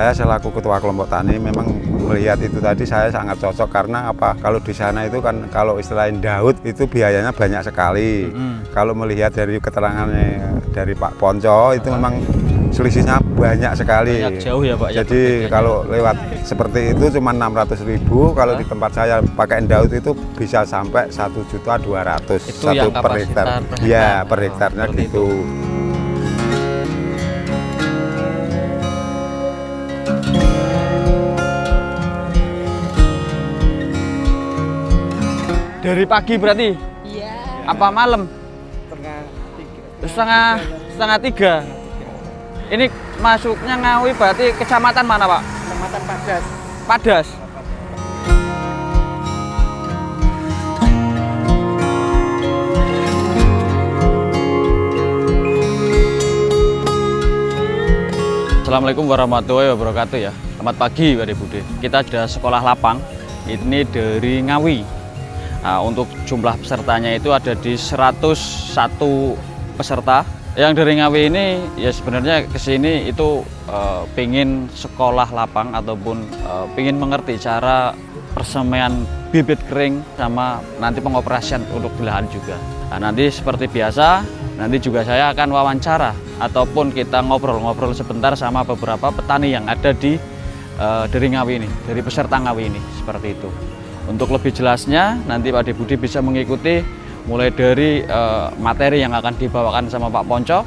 saya selaku ketua kelompok tani memang melihat itu tadi saya sangat cocok karena apa? Kalau di sana itu kan kalau istilahnya Daud itu biayanya banyak sekali. Kalau melihat dari keterangannya dari Pak Ponco itu memang selisihnya banyak sekali. Banyak jauh ya Pak. Jadi kalau lewat seperti itu cuma 600.000, kalau di tempat saya pakai Daud itu bisa sampai 1.200.000 itu per hektar. Ya, per hektarnya gitu. Dari pagi berarti? Iya. Apa malam? Setengah tiga. Ini masuknya Ngawi berarti kecamatan mana Pak? Kecamatan Padas. Padas. Assalamualaikum warahmatullahi wabarakatuh ya. Selamat pagi Pak Bude. Kita ada sekolah lapang. Ini dari Ngawi. Nah, untuk jumlah pesertanya itu ada di 101 peserta. Yang dari Ngawi ini ya sebenarnya kesini itu pengen sekolah lapang ataupun pengen mengerti cara persemaian bibit kering sama nanti pengoperasian untuk di lahan juga. Nah, nanti seperti biasa nanti juga saya akan wawancara ataupun kita ngobrol-ngobrol sebentar sama beberapa petani yang ada di dari Ngawi ini, dari peserta Ngawi ini seperti itu. Untuk lebih jelasnya nanti Pak Budi bisa mengikuti mulai dari materi yang akan dibawakan sama Pak Ponco,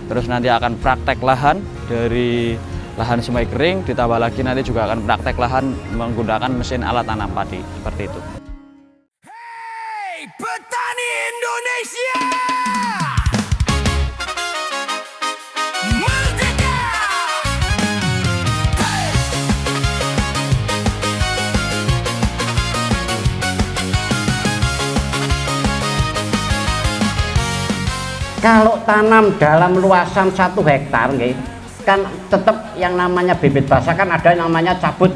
terus nanti akan praktek lahan dari lahan semai kering, ditambah lagi nanti juga akan praktek lahan menggunakan mesin alat tanam padi seperti itu. Hey, petani Indonesia! Merdeka! Hey! Kalau tanam dalam luasan 1 hektar, kan tetap yang namanya bibit basah kan ada yang namanya cabut,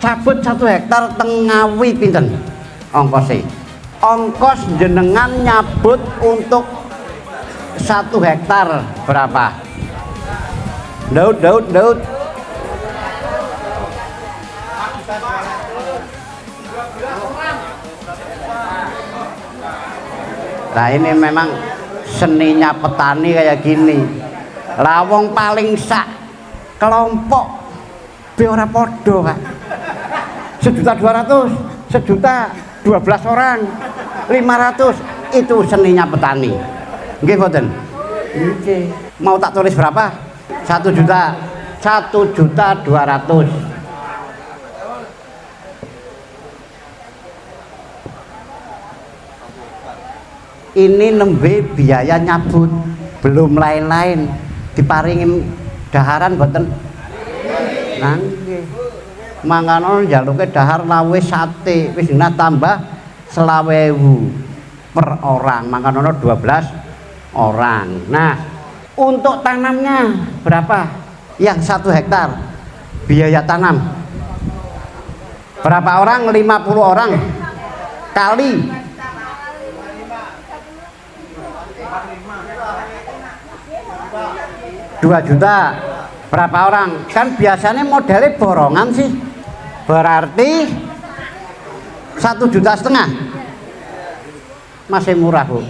cabut 1 hektar Ngawi pinten ongkosnya. Ongkos jenengan nyabut untuk 1 hektar berapa? Daud. Nah ini memang seninya petani kayak gini. Lawong paling sak kelompok biora podo Pak. 1.200.000, 1.012 orang, 500 itu seninya petani. Nggih mboten? Nggih. Mau tak tulis berapa? 1.200.000. Ini nembe biaya nyabut, belum lain-lain. Diparingin daharan mboten? Nggih. Mangkana njaluke dahar lawe sate, wis tambah 20.000 per orang. Mangkana 12 orang. Nah, untuk tanamnya berapa? Yang 1 hektar biaya tanam. Berapa orang? 50 orang kali 2 juta. Berapa orang? Kan biasanya modelnya borongan sih. Berarti 1,5 juta. Masih murah Bu.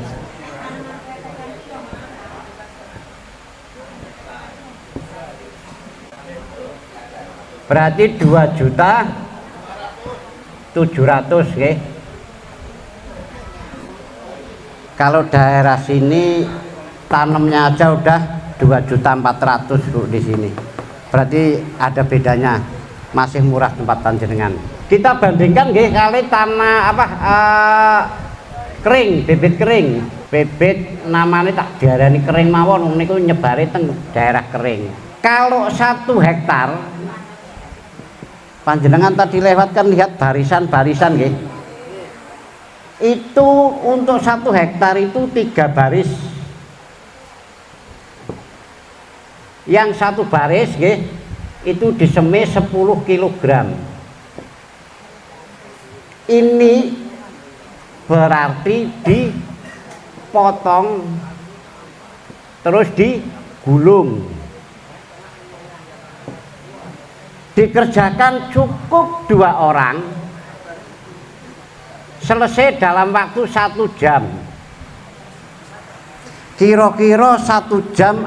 Berarti 2.700.000 ya. Kalau daerah sini tanamnya aja udah 2.400.000 Bu di sini. Berarti ada bedanya, masih murah tempat panjenengan. Kita bandingkan nggih kali tanah kering, bibit kering. Bibit namanya tak diarani kering mawon niku nyebare teng daerah kering. Kalau 1 hektar panjenengan tadi lewat kan lihat barisan-barisan nggih. Itu untuk 1 hektar itu 3 baris. Yang 1 baris itu disemai 10 kg. Ini berarti dipotong terus digulung. dikerjakan cukup 2 orang, selesai dalam waktu 1 jam. Kira-kira 1 jam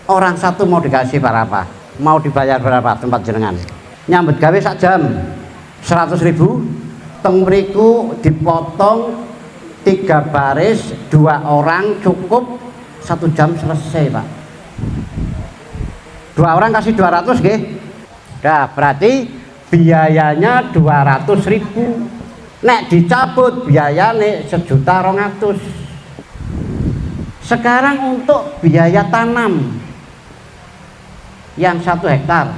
orang satu mau dikasih berapa? Mau dibayar berapa tempat jenengan? Nyambut gawe sak jam 100.000, teng mriku dipotong 3 baris 2 orang cukup 1 jam selesai, Pak. 2 orang kasih 200 nggih. Nah, berarti biayanya 200.000. Nek dicabut biayane 1.200.000. Sekarang untuk biaya tanam yang 1 hektar.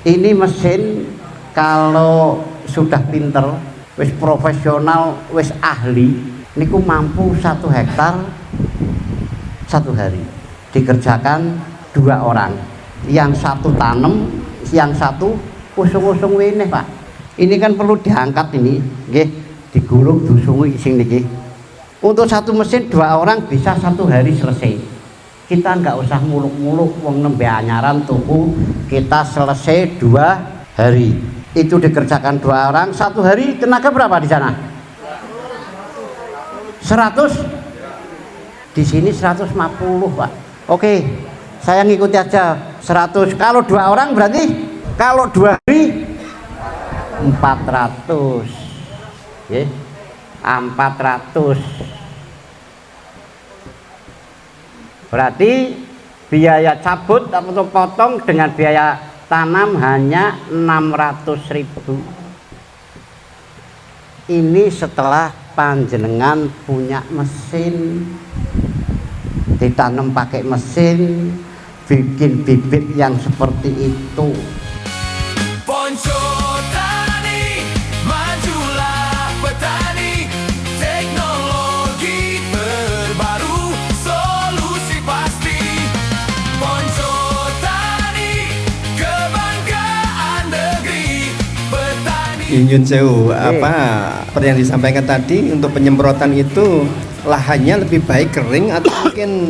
Ini mesin kalau sudah pinter, wis profesional, wis ahli, niku mampu 1 hektar 1 hari. Dikerjakan 2 orang. Yang 1 tanam, yang 1 usung-usung wene, Pak. Ini kan perlu diangkat ini, nggih, digulung dusungi sing niki. Untuk 1 mesin 2 orang bisa 1 hari selesai. Kita nggak usah muluk-muluk wong nembe anyaran tuku, kita selesai 2 hari. Itu dikerjakan 2 orang 1 hari, tenaga berapa di sana? 100. Di sini 150, Pak. Oke, saya ngikuti aja 100. Kalau 2 orang berarti kalau 2 hari 400. Nggih. 400. Berarti biaya cabut atau potong dengan biaya tanam hanya 600.000. Ini setelah panjenengan punya mesin, ditanam pakai mesin, bikin bibit yang seperti itu. Ponco Tani, majulah petani, teknologi terbaru, solusi pasti. Ponco Tani, kebanggaan negeri petani. Nyun sewu, seperti yang disampaikan tadi, untuk penyemprotan itu lahannya lebih baik kering atau mungkin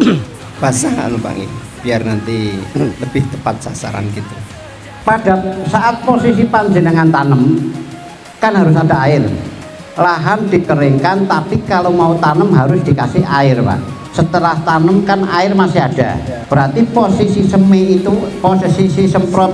basah Bang, biar nanti lebih tepat sasaran gitu. Pada saat posisi panjenengan tanam kan harus ada air. Lahan dikeringkan, tapi kalau mau tanam harus dikasih air, Pak. Setelah tanam kan air masih ada. Berarti posisi semi itu, posisi semprot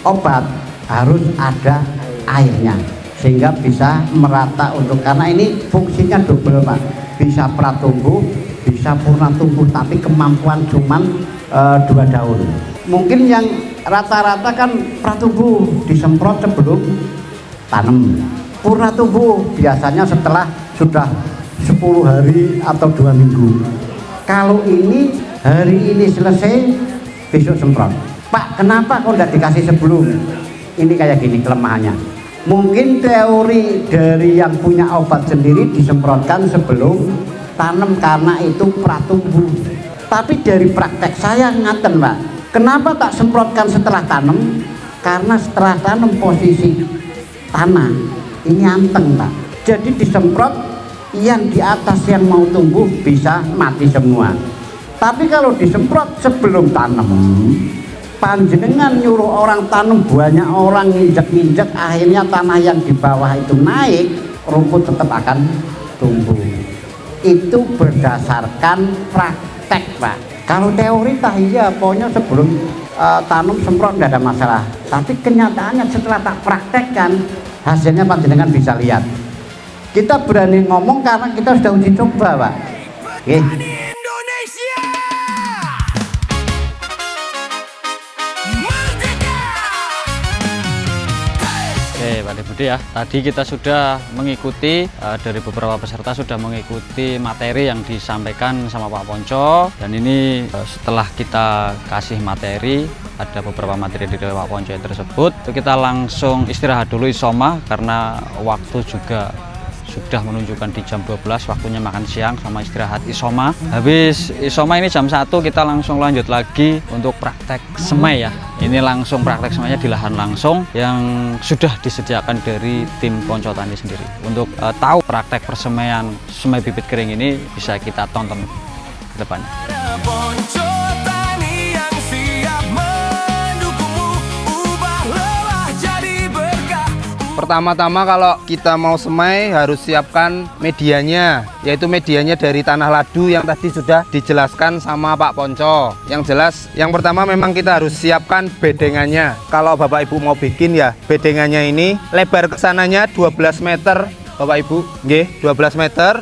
obat harus ada airnya sehingga bisa merata untuk, karena ini fungsinya double, Pak. Bisa pratumbuh, bisa purna tumbuh, tapi kemampuan cuman 2 daun. Mungkin yang rata-rata kan pratumbuh disemprot sebelum tanam. Purna tumbuh biasanya setelah sudah 10 hari atau 2 minggu. Kalau ini hari ini selesai, besok semprot. Pak, kenapa kok tidak dikasih sebelum? Ini kayak gini kelemahannya. Mungkin teori dari yang punya obat sendiri disemprotkan sebelum tanam karena itu pratumbuh. Tapi dari praktek saya ngaten, Pak. Kenapa tak semprotkan setelah tanam? Karena setelah tanam posisi tanah ini anteng, Pak. Jadi disemprot, yang di atas yang mau tumbuh bisa mati semua. Tapi kalau disemprot sebelum tanam, panjenengan nyuruh orang tanam, banyak orang nginjek-nginjek, akhirnya tanah yang di bawah itu naik, rumput tetap akan tumbuh. Itu berdasarkan praktek, Pak. Kalau teori tah iya, pokoknya sebelum tanam semprot nggak ada masalah. Tapi kenyataannya setelah tak praktekkan, hasilnya panjenengan bisa lihat. Kita berani ngomong karena kita sudah uji coba, Pak. Oke. Indonesia Merdeka. Oke, Pak Budi ya. Tadi kita sudah mengikuti dari beberapa peserta sudah mengikuti materi yang disampaikan sama Pak Ponco, dan ini setelah kita kasih materi, ada beberapa materi dari Pak Ponco tersebut, kita langsung istirahat dulu isoma karena waktu juga sudah menunjukkan di jam 12, waktunya makan siang sama istirahat isoma. Habis isoma ini jam 1 kita langsung lanjut lagi untuk praktek semai ya. Ini langsung praktek semainya di lahan langsung yang sudah disediakan dari tim Ponco Tani sendiri. Untuk tahu praktek persemaian semai bibit kering ini bisa kita tonton ke depannya. Ponco Tani yang siap Pertama-tama kalau kita mau semai harus siapkan medianya, yaitu medianya dari tanah ladu yang tadi sudah dijelaskan sama Pak Ponco. Yang jelas, yang pertama memang kita harus siapkan bedengannya. Kalau Bapak Ibu mau bikin ya, bedengannya ini lebar kesananya 12 meter. Bapak Ibu, nggih, 12 meter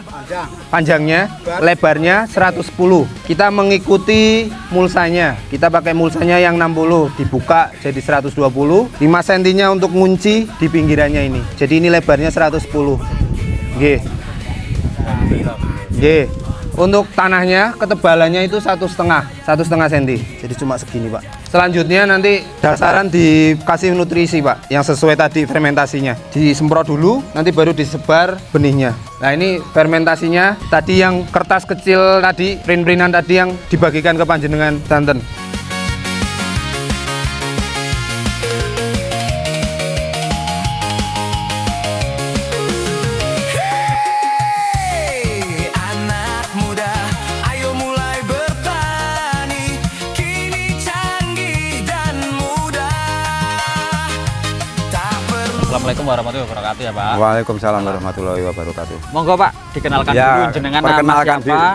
panjangnya, lebarnya 110. Kita mengikuti mulsanya. Kita pakai mulsanya yang 60, dibuka jadi 120. 5 cm-nya untuk ngunci di pinggirannya ini. Jadi ini lebarnya 110. Nggih. Nggih. Untuk tanahnya ketebalannya itu 1,5 cm. Jadi cuma segini, Pak. Selanjutnya nanti dasaran dikasih nutrisi, Pak, yang sesuai tadi fermentasinya. Disemprot dulu, nanti baru disebar benihnya. Nah, ini fermentasinya tadi yang kertas kecil tadi, print-printan tadi yang dibagikan ke panjenengan Tanten. Hey, anak muda, ayo mulai bertani. Kini canggih dan mudah. Tak perlu. Assalamualaikum warahmatullahi wabarakatuh ya Pak. Waalaikumsalam warahmatullahi wabarakatuh. Monggo Pak, dikenalkan Ya, dulu jenengan nama perkenalkan siapa?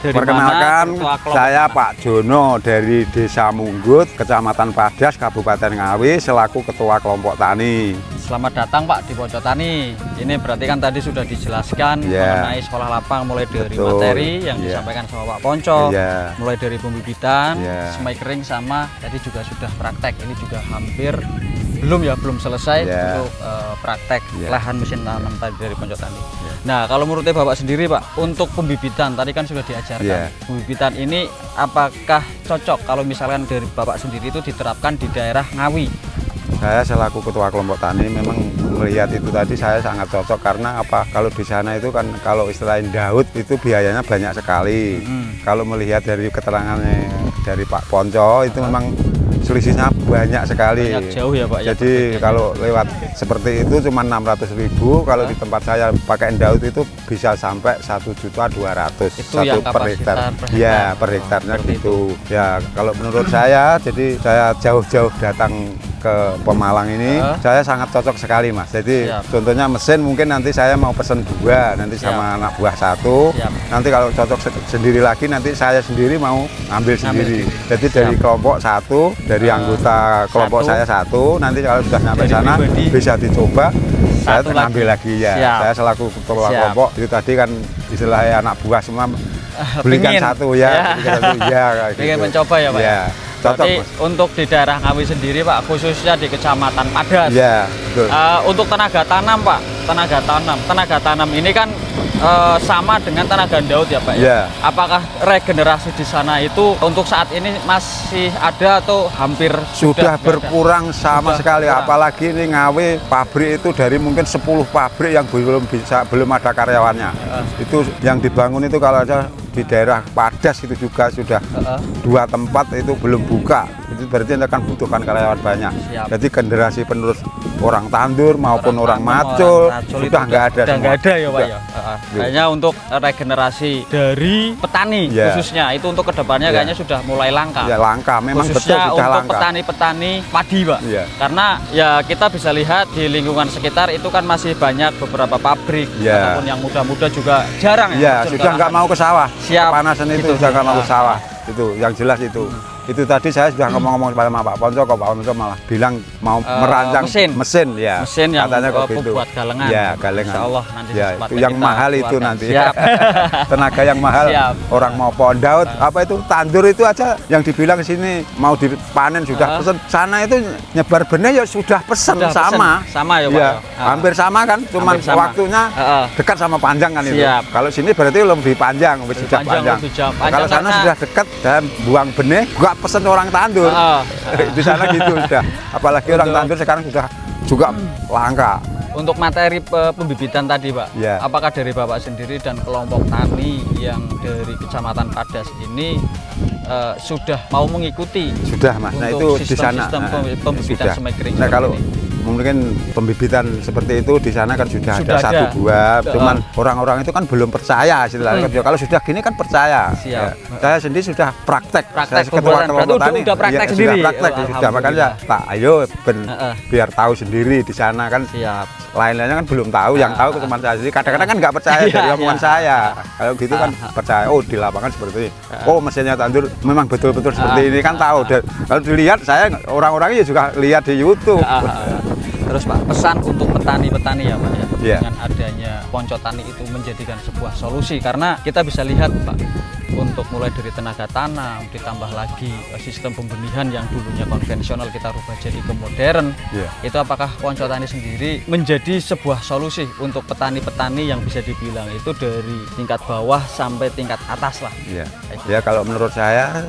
Dari Perkenalkan, mana, ketua kelompok saya mana? Pak Jono dari Desa Munggut, Kecamatan Padas, Kabupaten Ngawi, selaku Ketua Kelompok Tani. Selamat datang Pak di Ponco Tani. Ini berarti kan tadi sudah dijelaskan Ya. mengenai sekolah lapang mulai dari Betul. materi yang Ya. disampaikan sama Pak Ponco, Ya. mulai dari pembibitan, Ya. semai kering sama tadi juga sudah praktek. Ini juga hampir belum selesai Ya. untuk praktek Ya. lahan mesin tanam tadi dari Ponco Tani. Nah, kalau menurut Bapak sendiri Pak, untuk pembibitan tadi kan sudah diajarkan. Ya. Pembibitan ini apakah cocok kalau misalkan dari Bapak sendiri itu diterapkan di daerah Ngawi? Saya selaku Ketua Kelompok Tani memang melihat itu tadi saya sangat cocok karena apa? Kalau di sana itu kan kalau istilahnya Daud itu biayanya banyak sekali. Kalau melihat dari keterangannya dari Pak Ponco itu memang selisihnya banyak sekali. Banyak jauh ya Pak ya, Jadi kalau lewat seperti itu cuma 600.000, kalau di tempat saya pakai Daud itu bisa sampai 1.200.000 Itu yang per hektar. kapasitas per hektar. Ya, per hektarnya Seperti gitu. Ya, kalau menurut saya jadi saya jauh-jauh datang ke Pemalang ini, saya sangat cocok sekali Mas. Jadi Siap. contohnya mesin mungkin nanti saya mau pesen 2, nanti sama anak buah 1. Siap. Nanti kalau cocok sendiri lagi nanti saya sendiri mau ngambil sendiri. Jadi dari Siap. kelompok 1, dari anggota kelompok 1. saya 1, nanti kalau sudah nyampe Dari sana pribadi, bisa dicoba. Saya 1 ngambil lagi ya. Siap. Saya selaku ketua Siap. kelompok itu tadi kan istilahnya anak buah semua belikan Pingin. 1 ya, Ya. belikan 1 ya kayak Pengen gitu. mencoba ya Pak? Ya. Cocok Berarti Mas. untuk di daerah Ngawi sendiri Pak, khususnya di Kecamatan Padas. Iya, betul. Untuk tenaga tanam Pak, tenaga tanam ini kan sama dengan tenaga Daud ya Pak ya? Iya. Apakah regenerasi di sana itu untuk saat ini masih ada atau hampir Sudah nggak ada? berkurang sama Sudah sekali, berkurang. apalagi ini Ngawi pabrik itu dari mungkin 10 pabrik yang belum ada karyawannya. Itu yang dibangun itu kalau aja di daerah Padas itu juga sudah 2 tempat itu belum buka. Itu berarti akan butuhkan karyawan banyak. Siap. Jadi generasi penerus orang tandur maupun orang, tanam, macul orang racul sudah itu nggak ada Sudah semua. nggak ada ya Pak Sudah. ya? Gitu. Hanya untuk regenerasi dari petani Ya. khususnya itu untuk kedepannya Ya. kayaknya sudah mulai langka. Ya langka, memang betul Khususnya sudah untuk langka. petani-petani padi Pak. Iya. Karena ya kita bisa lihat di lingkungan sekitar itu kan masih banyak beberapa pabrik Iya. ataupun yang muda-muda juga jarang Ya, terjun ke sudah nggak lahan. mau ke sawah. Siap. Kepanasan itu Gitu. sudah nggak mau ke Ah. sawah. Itu yang jelas itu. Itu tadi saya sudah ngomong-ngomong pada Pak Ponco, kok Pak Ponco malah bilang mau merancang mesin. ya. Mesin yang katanya kok gitu. pembuat galengan. Ya, galengan. Insya Allah nanti ya, secepatnya itu yang kita mahal itu keluarkan. nanti. Siap. Tenaga yang mahal. Siap. Orang mau pohon Daud, apa itu tandur itu aja yang dibilang sini mau dipanen sudah pesen. Sana itu nyebar benih ya sudah pesen Sudah sama. pesen. Sama ya, Pak, Ya, ya. hampir sama kan, cuman Hampir sama. waktunya dekat sama panjang kan itu. Siap. Kalau sini berarti lebih panjang, sudah panjang. lebih jauh. Kalau sana karena- sudah dekat dan buang benih, gak pesen orang tandur. Di sana gitu sudah. Apalagi orang tandur sekarang sudah juga langka. Untuk materi pembibitan tadi Pak, Ya. apakah dari Bapak sendiri dan kelompok tani yang dari Kecamatan Padas ini sudah mau mengikuti Sudah Mas. Nah itu untuk di sana. sistem Nah, pembibitan sudah. semai kering Nah seperti kalau ini? mungkin pembibitan seperti itu di sana kan sudah ada Sudah satu ada. dua, cuman orang-orang itu kan belum percaya istilahnya. Kalau sudah gini kan percaya. Siap. Ya, saya sendiri sudah praktek. Praktek Saya ketua pembuatan. kelompok Berarti tani. udah praktek Iya, sendiri. Sudah praktek, Oh, sudah makanya tak ayo biar tahu sendiri di sana kan. Siap. Lain-lainnya kan belum tahu, yang tahu cuma saya sendiri. Kadang-kadang kan nggak percaya Iya, dari omongan iya. saya. Kalau gitu kan percaya. Oh di lapangan seperti ini. Oh mesinnya tandur memang betul-betul seperti ini kan tahu. Dan kalau dilihat saya orang-orangnya juga lihat di YouTube. Terus Pak, pesan untuk petani-petani ya Pak ya, Iya. dengan adanya Ponco Tani itu menjadikan sebuah solusi, karena kita bisa lihat Pak, untuk mulai dari tenaga tanam, ditambah lagi sistem pembenihan yang dulunya konvensional kita rubah jadi ke modern. Iya. Itu apakah Ponco Tani sendiri menjadi sebuah solusi untuk petani-petani yang bisa dibilang itu dari tingkat bawah sampai tingkat atas lah. Iya. Ya kalau menurut saya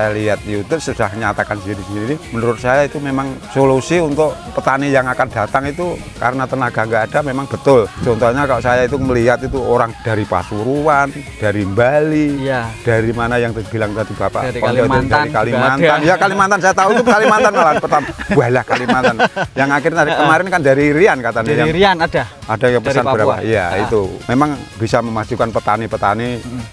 lihat YouTube sudah menyatakan sendiri-sendiri. Menurut saya itu memang solusi untuk petani yang akan datang itu karena tenaga nggak ada memang betul. Contohnya kalau saya itu melihat itu orang dari Pasuruan, dari Bali, Iya. dari mana yang bilang tadi Bapak Dari Ponco itu Kalimantan dari juga Kalimantan. ada. Ya Kalimantan saya tahu itu Kalimantan malah pertama. Walah Kalimantan. Yang akhirnya kemarin kan dari Rian katanya. Dari yang Rian ada. ada yang Dari pesan Papua. berapa? Iya itu memang bisa memajukan petani-petani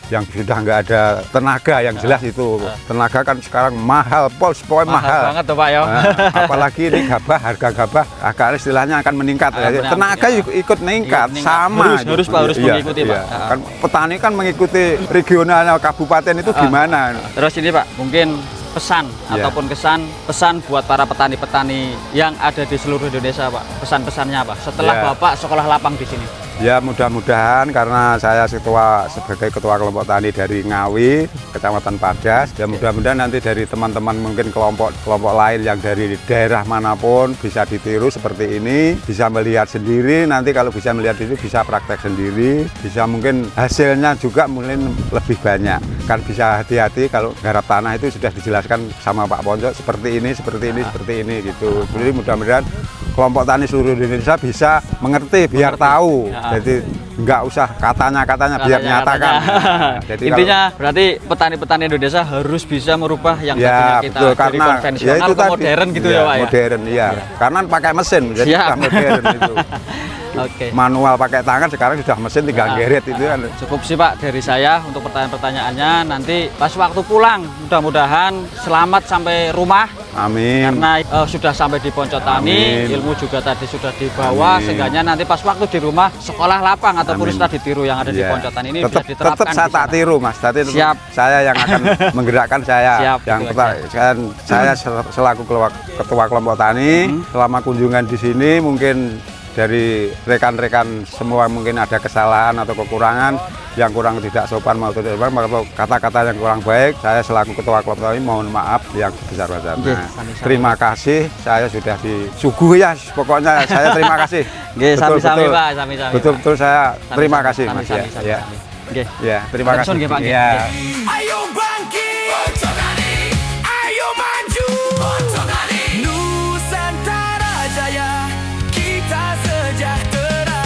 yang sudah nggak ada tenaga yang jelas itu. Tenaga kan sekarang mahal, pokoknya mahal. banget tuh Pak ya. Nah, apalagi ini gabah, harga gabah agak istilahnya akan meningkat. Meningkat. Tenaga ikut meningkat, Iya, meningkat. sama. Harus, Pak, harus Iya, mengikuti, iya. Pak. Kan petani kan mengikuti regionalnya kabupaten itu gimana? Terus ini Pak, mungkin pesan Iya. ataupun pesan buat para petani-petani yang ada di seluruh Indonesia Pak. Pesan-pesannya apa? Setelah Iya. Bapak sekolah lapang di sini. Ya mudah-mudahan karena saya sebagai ketua kelompok tani dari Ngawi, Kecamatan Padas, ya mudah-mudahan nanti dari teman-teman mungkin kelompok lain yang dari daerah manapun bisa ditiru seperti ini, bisa melihat sendiri, nanti kalau bisa melihat itu bisa praktek sendiri, bisa mungkin hasilnya juga mungkin lebih banyak. Kan bisa hati-hati kalau garap tanah itu sudah dijelaskan sama Pak Ponco seperti ini gitu. Jadi mudah-mudahan kelompok tani seluruh Indonesia bisa mengerti biar tahu. Ya. Jadi nggak usah katanya biar nyatakan. Nah, jadi Intinya berarti petani-petani Indonesia harus bisa merubah yang ya tadinya kita betul, dari karena konvensional ya itu ke tadi. modern gitu Ya, ya Pak ya. modern iya. Karena pakai mesin jadi Siap. sudah modern itu. Oke. Manual pakai tangan sekarang sudah mesin tinggal Ya. geret itu kan. Cukup sih Pak dari saya untuk pertanyaan-pertanyaannya. Nanti pas waktu pulang mudah-mudahan selamat sampai rumah. Amin. Karena sudah sampai di Ponco Tani, Amin. ilmu juga tadi sudah dibawa, Amin. sehingga nanti pas waktu di rumah sekolah lapang ataupun Amin. sudah ditiru yang ada di Iya. Ponco Tani ini tetap, bisa diterapkan. tetap saya di sana. tak tiru Mas. Tadi Siap. saya yang akan menggerakkan saya. Siap, Yang itu saya selaku ketua kelompok tani selama kunjungan di sini mungkin dari rekan-rekan semua mungkin ada kesalahan atau kekurangan yang kurang tidak sopan maupun atau kata-kata yang kurang baik, saya selaku ketua kelompok tani mohon maaf yang sebesar-besarnya. Oke, sami-sami. Terima kasih, saya sudah disuguhi ya, pokoknya saya terima kasih. Oke, sami-sami Pak, sami-sami. Betul-betul saya terima kasih Mas ya. Sami-sami. Ya. Oke. Ya, terima Langsung kasih. nggih, Pak, nggih. Ya. Nggih. Ayo bangkit Ponco Tani, ayo maju Ponco Tani, Nusantara Jaya, kita sejahtera.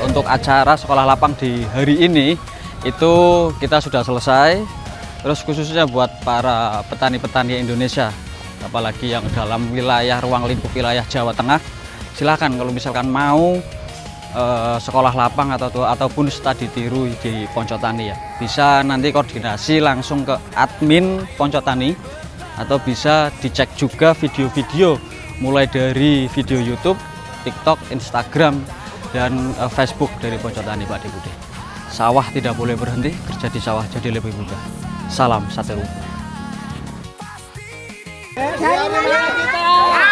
Untuk acara sekolah lapang di hari ini itu kita sudah selesai. Terus khususnya buat para petani-petani Indonesia, apalagi yang dalam wilayah ruang lingkup wilayah Jawa Tengah, silakan kalau misalkan mau sekolah lapang ataupun studi tiru di Ponco Tani ya, bisa nanti koordinasi langsung ke admin Ponco Tani atau bisa dicek juga video-video mulai dari video YouTube, TikTok, Instagram, dan Facebook dari Ponco Tani Pak Deputi. Sawah tidak boleh berhenti, kerja di sawah jadi lebih mudah. Salam Satelit. Dari mana kita?